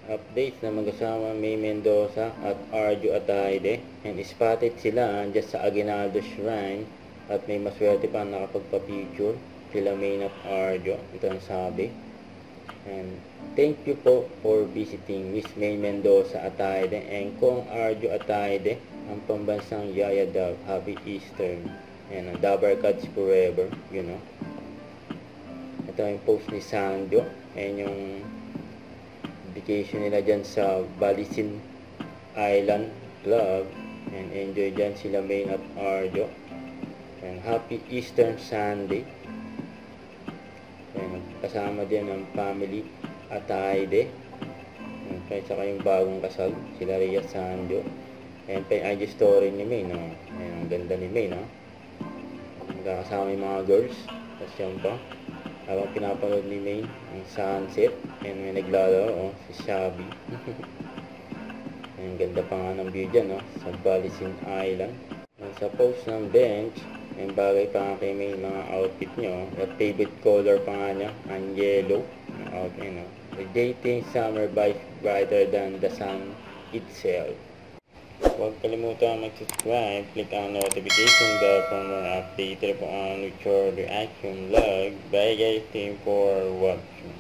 Updates na magkasama May Mendoza at Arjo Ataide. And spotted sila dyan sa Aguinaldo Shrine. At may maswerte pa nakapagpa-picture. Sila May at Arjo. Ito ang sabi. And thank you po for visiting Miss May Mendoza Ataide and Kong Arjo Ataide, ang pambansang Yaya Dove. Happy Easter. And Dabar Cats Forever, you know. Ito yung post ni Sanjo. And yung vacation nila dyan sa Balisin Island Club. And enjoy dyan sila May at Arjo. And happy Easter Sunday. And kasama din ang family Ataide. And saka yung bagong kasal, sila Rhea Sanjo. And pa yung IG story ni May, no? Ayan, ang ganda ni May, no? Magkakasama yung mga girls. Tapos yan pa. Habang pinapanood ni May ang sunset. And may naglalaro, oh, si Shabby. Ang ganda pa nga ng view dyan, no? Sa Balisin Island. And sa post ng bench, yung bagay pa nga kay May mga outfit nyo. At favorite color pa nga niya, ang yellow. Okay, no? Radiating summer brighter than the sun itself. Huwag kalimutan mag-subscribe, click ang notification bell for more updates po on with your reaction vlog. Bye guys, thank you for watching.